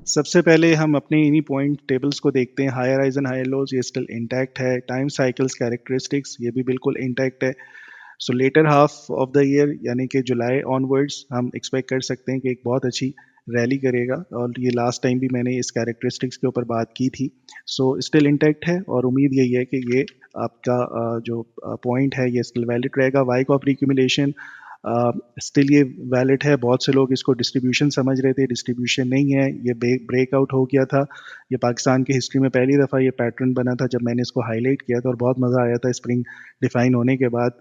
सबसे पहले हम अपने इन्हीं पॉइंट टेबल्स को देखते हैं। Higher highs and higher lows ये स्टिल इंटैक्ट है। टाइम साइकिल्स कैरेक्टरिस्टिक्स ये भी बिल्कुल इंटैक्ट है। So latter half of the year यानी कि जुलाई ऑनवर्ड्स हम एक्सपेक्ट कर सकते हैं कि एक बहुत अच्छी रैली करेगा, और ये लास्ट टाइम भी मैंने इस कैरेक्टरिस्टिक्स के ऊपर बात की थी। सो स्टिल इंटैक्ट है और उम्मीद यही है कि ये आपका जो पॉइंट है ये स्टिल वैलिड रहेगा। वाइक ऑफ रिक्यूमुलेशन स्टिल ये वैलिड है। बहुत से लोग इसको डिस्ट्रीब्यूशन समझ रहे थे, डिस्ट्रीब्यूशन नहीं है, ये ब्रेकआउट हो गया था। ये पाकिस्तान की हिस्ट्री में पहली दफ़ा ये पैटर्न बना था जब मैंने इसको हाईलाइट किया था, और बहुत मज़ा आया था। स्प्रिंग डिफाइन होने के बाद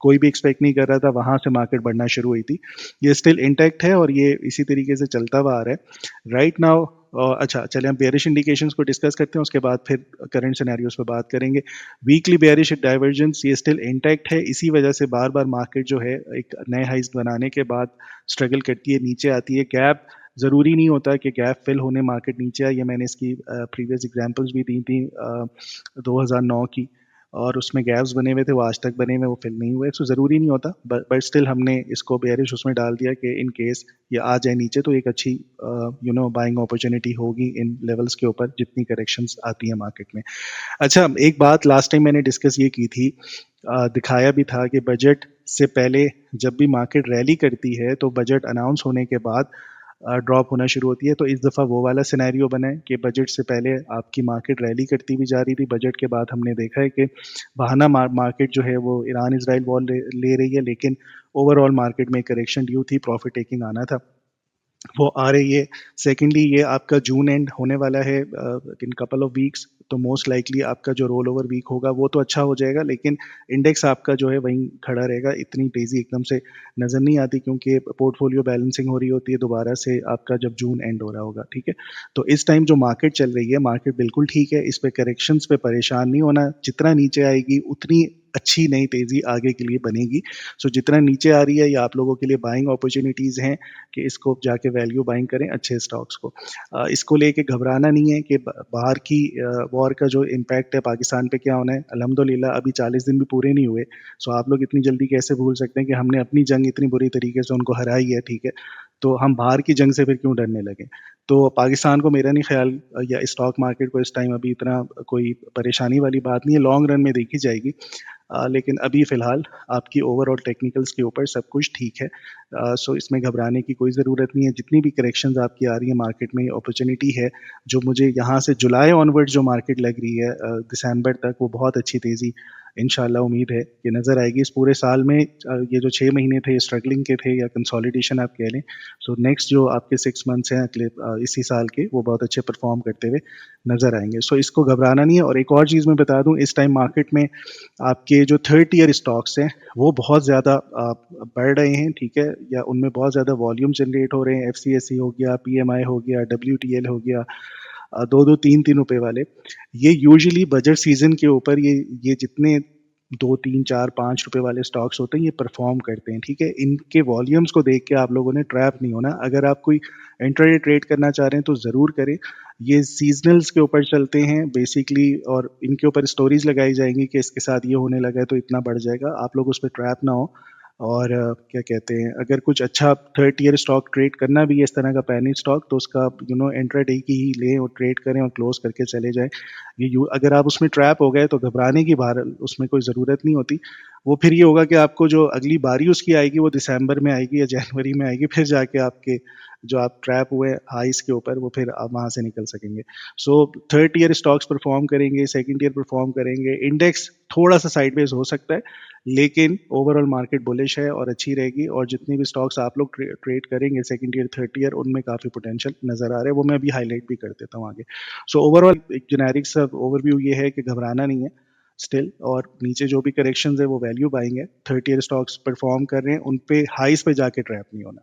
कोई भी एक्सपेक्ट नहीं कर रहा था, वहां से मार्केट बढ़ना शुरू हुई थी। ये स्टिल इंटैक्ट है और ये इसी तरीके से चलता हुआ आ रहा है राइट नाउ। अच्छा, चले हम बेयरिश इंडिकेशंस को डिस्कस करते हैं, उसके बाद फिर करंट सिनेरियोस पे बात करेंगे। वीकली बेयरिश डाइवर्जेंस ये स्टिल इंटैक्ट है। इसी वजह से बार बार मार्केट जो है एक नए हाइज बनाने के बाद स्ट्रगल करती है, नीचे आती है। गैप ज़रूरी नहीं होता कि गैप फिल होने मार्केट नीचे आए। ये मैंने इसकी प्रीवियस एग्जांपल्स भी दी थी 2009 की, और उसमें गैप्स बने हुए थे, वो आज तक बने हुए, वो फिल नहीं हुए। सो ज़रूरी नहीं होता, बट स्टिल हमने इसको बेयरिश उसमें डाल दिया कि इन केस ये आ जाए नीचे तो एक अच्छी बाइंग अपॉर्चुनिटी होगी इन लेवल्स के ऊपर जितनी करेक्शंस आती है मार्केट में। अच्छा, एक बात लास्ट टाइम मैंने डिस्कस ये की थी, दिखाया भी था कि बजट से पहले जब भी मार्केट रैली करती है तो बजट अनाउंस होने के बाद ड्रॉप होना शुरू होती है। तो इस दफ़ा वो वाला सिनेरियो बना है कि बजट से पहले आपकी मार्केट रैली करती भी जा रही थी। बजट के बाद हमने देखा है कि बहाना मार्केट जो है वो ईरान इसराइल वॉर ले रही है, लेकिन ओवरऑल मार्केट में करेक्शन ड्यू थी, प्रॉफिट टेकिंग आना था, वो आ रही है। सेकेंडली ये आपका जून एंड होने वाला है इन कपल ऑफ वीक्स, तो मोस्ट लाइकली आपका जो रोल ओवर वीक होगा वो तो अच्छा हो जाएगा, लेकिन इंडेक्स आपका जो है वहीं खड़ा रहेगा। इतनी तेज़ी एकदम से नज़र नहीं आती क्योंकि पोर्टफोलियो बैलेंसिंग हो रही होती है दोबारा से आपका जब जून एंड हो रहा होगा, ठीक है। तो इस टाइम जो मार्केट चल रही है, मार्केट बिल्कुल ठीक है, इस पे करेक्शंस पे परेशान नहीं होना। जितना नीचे आएगी उतनी अच्छी नई तेज़ी आगे के लिए बनेगी। सो जितना नीचे आ रही है ये आप लोगों के लिए बाइंग अपॉर्चुनिटीज़ हैं कि इसको जाके वैल्यू बाइंग करें अच्छे स्टॉक्स को। इसको लेके घबराना नहीं है कि बाहर की वॉर का जो इम्पैक्ट है पाकिस्तान पे क्या होना है। अल्हम्दुलिल्लाह अभी 40 दिन भी पूरे नहीं हुए। सो आप लोग इतनी जल्दी कैसे भूल सकते हैं कि हमने अपनी जंग इतनी बुरी तरीके से उनको हराई है, ठीक है। तो हम बाहर की जंग से फिर क्यों डरने लगे। तो पाकिस्तान को मेरा नहीं ख्याल या स्टॉक मार्केट को इस टाइम अभी इतना कोई परेशानी वाली बात नहीं है, लॉन्ग रन में देखी जाएगी। लेकिन अभी फ़िलहाल आपकी ओवरऑल टेक्निकल्स के ऊपर सब कुछ ठीक है। सो इसमें घबराने की कोई ज़रूरत नहीं है। जितनी भी करेक्शंस आपकी आ रही है मार्केट में, अपॉर्चुनिटी है। जो मुझे यहाँ से जुलाई ऑनवर्ड जो मार्केट लग रही है दिसंबर तक, वो बहुत अच्छी तेज़ी इंशाल्लाह उम्मीद है कि नज़र आएगी। इस पूरे साल में ये जो 6 महीने थे स्ट्रगलिंग के थे या कंसोलिडेशन आप कह लें, सो नेक्स्ट जो आपके 6 मंथ्स हैं अगले इसी साल के, वो बहुत अच्छे परफॉर्म करते हुए नज़र आएंगे। सो इसको घबराना नहीं है। और एक और चीज़ मैं बता दूँ, इस टाइम मार्केट में आपके जो थर्ड टियर स्टॉक्स हैं वो बहुत ज़्यादा बढ़ रहे हैं, ठीक है, या उनमें बहुत ज़्यादा वॉल्यूम जनरेट हो रहे हैं। एफसीएसई हो गया, पीएमआई हो गया, डब्ल्यूटीएल हो गया, दो दो तीन तीन रुपए वाले। ये यूजुअली बजट सीजन के ऊपर ये जितने दो तीन चार पाँच रुपए वाले स्टॉक्स होते हैं ये परफॉर्म करते हैं, ठीक है। इनके वॉल्यूम्स को देख के आप लोगों ने ट्रैप नहीं होना। अगर आप कोई इंट्राडे ट्रेड करना चाह रहे हैं तो ज़रूर करें। ये सीजनल्स के ऊपर चलते हैं बेसिकली, और इनके ऊपर स्टोरीज लगाई जाएंगी कि इसके साथ ये होने लगा है तो इतना बढ़ जाएगा। आप लोग उस पर ट्रैप ना हो। और क्या कहते हैं, अगर कुछ अच्छा थर्ड टियर स्टॉक ट्रेड करना भी है इस तरह का पैनी स्टॉक, तो उसका इंट्राडे की ही लें और ट्रेड करें और क्लोज करके चले जाएं। अगर आप उसमें ट्रैप हो गए तो घबराने की बार उसमें कोई ज़रूरत नहीं होती। वो फिर ये होगा कि आपको जो अगली बारी उसकी आएगी वो दिसंबर में आएगी या जनवरी में आएगी, फिर जाके आपके जो आप ट्रैप हुए हाइस के ऊपर वो फिर आप वहाँ से निकल सकेंगे। So third tier stocks perform करेंगे, सेकंड टियर परफॉर्म करेंगे, इंडेक्स थोड़ा सा साइडवेज हो सकता है, लेकिन ओवरऑल मार्केट बुलिश है और अच्छी रहेगी। और जितनी भी स्टॉक्स आप लोग ट्रेड करेंगे सेकंड टियर थर्ड टियर, उनमें काफ़ी पोटेंशियल नज़र आ रहा है, वो मैं अभी हाईलाइट भी कर देता हूँ आगे। सो ओवरऑल एक जेनेरिक सा ओवरव्यू ये है कि घबराना नहीं है स्टिल, और नीचे जो भी करेक्शंस है वो वैल्यू बाइंग है। थर्ड ईयर स्टॉक्स परफॉर्म कर रहे हैं, उन पे हाइस पे जाके ट्रैप नहीं होना।